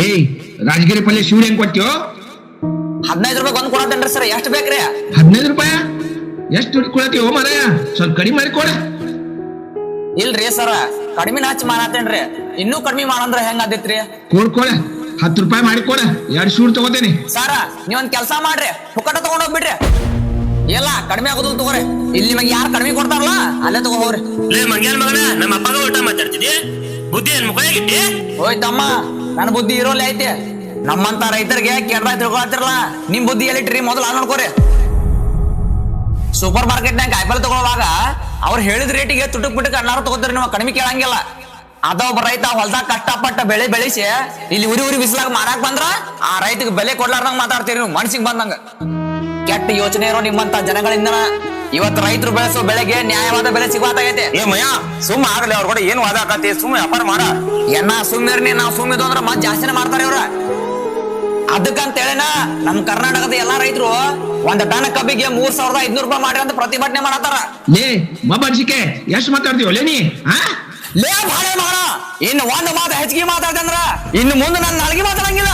ಏಯ್ ರಾಜಗಿರಿ ಪಲ್ಯ ಶಿವಡಿ ಹೆಂಗ್ ಕೊಡ್ತೀವೋ? 15 ರೂಪಾಯಿ ಒಂದ್ ಕೊಡತ್ತೇನ್ರಿ ಸರ್, ಎಷ್ಟು ಬೇಕ್ರಿ? 15 ರೂಪಾಯಿ ಎಷ್ಟು ಕೊಡತೀವೋ ಮಾರಾಯ? ಸ್ವಲ್ಪ ಕಡಿಮೆ ಮಾಡಿ ಕೊಡ. ಇಲ್ರಿ ಸರ, ಕಡಿಮೆ ಹಚ್ಚಿ ಮಾಡತ್ತೇನ್ರಿ, ಇನ್ನೂ ಕಡಿಮೆ ಮಾಡಂದ್ರ ಹೆಂಗ್ ಆದಿತ್ರಿ? ಕೊಡ 10 ರೂಪಾಯಿ ಮಾಡಿ ಕೊಡ, 2 ಶೂಡ್ ತಗೋತೇನೆ. ಸರ ನೀವೊಂದ್ ಕೆಲ್ಸ ಮಾಡ್ರಿ, ಪುಕ್ಕಟ ತಗೊಂಡ್ ಹೋಗ್ಬಿಡ್ರಿ. ಎಲ್ಲ ಕಡಿಮೆ ಆಗೋದಿಲ್ಲ ತಗೋರಿ, ಇಲ್ಲಿ ನಿಮಗೆ ಯಾರು ಕಡಿಮೆ ಕೊಡ್ತಾರಲ್ಲ ಅಲ್ಲೇ ತಗೋ ಹೋಗ್ರಿ. ಲೇ ಮಂಗ್ಯಾನ್ ಮಗನ, ನಮ್ಮ ಅಪ್ಪಗ ಊಟ ಮಾತಾಡ್ತಿದ್ದಿ, ಬುದ್ಧಿ ಏನ್ ಮುಖಾಗಿಟ್ಟಿ? ಹೋಯ್ ತಮ್ಮ, ನನ್ನ ಬುದ್ಧಿ ಇರೋಲ್ಲ ಐತಿ. ನಮ್ಮಂತ ರೈತರಿಗೆ ಕೆಡ್ರಾಯ್ ತಿಳ್ಕೊಳತ್ತಿರಲ್ಲ, ನಿಮ್ ಬುದ್ಧಿ ಎಲ್ಲಿಟ್ರಿ ಮೊದಲು ಆ ನೋಡ್ಕೋರಿ. ಸೂಪರ್ ಮಾರ್ಕೆಟ್ ನಾಗ ಕಾಯಿಪಲ್ಲೆ ತಗೊಳ್ಳುವಾಗ ಅವ್ರು ಹೇಳಿದ ರೇಟಿಗೆ ತುಟುಕ್ ಬಿಟ್ಟಕ್ಕೆ ಅನ್ನಾರು ತಗೋತೀರಿ, ನೀವು ಕಡಿಮೆ ಕೇಳಂಗಿಲ್ಲ. ಅದ ಒಬ್ಬ ರೈತ ಹೊಲ್ದಾಗ ಕಷ್ಟಪಟ್ಟ ಬೆಳೆ ಬೆಳೆಸಿ ಇಲ್ಲಿ ಉರಿ ಬಿಸಿಲಾಗ ಮಾರಾಕ್ ಬಂದ್ರ ಆ ರೈತಗೆ ಬೆಲೆ ಕೊಡ್ಲಾರ್ದಂಗ ಮಾತಾಡ್ತೀರಿ ನೀವು, ಮನ್ಸಿಗೆ ಬಂದಂಗ. ಕೆಟ್ಟ ಯೋಚನೆ ಇರೋ ನಿಮ್ಮಂತ ಜನಗಳಿಂದ ಇವತ್ತು ರೈತರು ಬೆಳೆಸೋ ಬೆಳೆಗೆ ನ್ಯಾಯವಾದ ಬೆಲೆ ಸಿಗುತ್ತಾಗೈತೆ. ಏ ಮಯ್ಯ, ಸುಮ್ಮ ಆಗಲಿ, ಅವ್ರ ಕೂಡ ಏನ್ ವಾದ ಆಕತಿ, ಸುಮ್ಮ ವ್ಯಾಪಾರ ಮಾಡ. ಎನ್ನ ಸುಮ್ಮಿರ್ನಿ, ನಾವು ಸುಮ್ಮಿದ್ವು ಅಂದ್ರ ಮತ್ ಜಾಸ್ತಿನೇ ಮಾಡ್ತಾರೆ ಇವ್ರ. ಅದಕ್ಕಂತ ಹೇಳಿನ ನಮ್ ಕರ್ನಾಟಕದ ಎಲ್ಲಾ ರೈತರು ಒಂದ್ ಟನ್ ಕಬ್ಬಿಗೆ 3500 ರೂಪಾಯಿ ಮಾಡ್ರಿ ಅಂತ ಪ್ರತಿಭಟನೆ ಮಾಡತ್ತಾರ. ಲೇ ಬಾಬಾಜಿಕೆ ಎಷ್ಟು ಮಾತಾಡ್ತೀವೋ ಲೇ ನೀ? ಲೇ ಬಾಳೆ ಮಾಡ, ಇನ್ನು ಒಂದ್ ಮಾತು ಹೆಚ್ಚಿಗೆ ಮಾತಾಡ್ತಂದ್ರ ಇನ್ನು ಮುಂದೆ ನನ್ನ ನಾಲ್ಗೆ ಮಾತಾಡಂಗಿಲ್ಲ.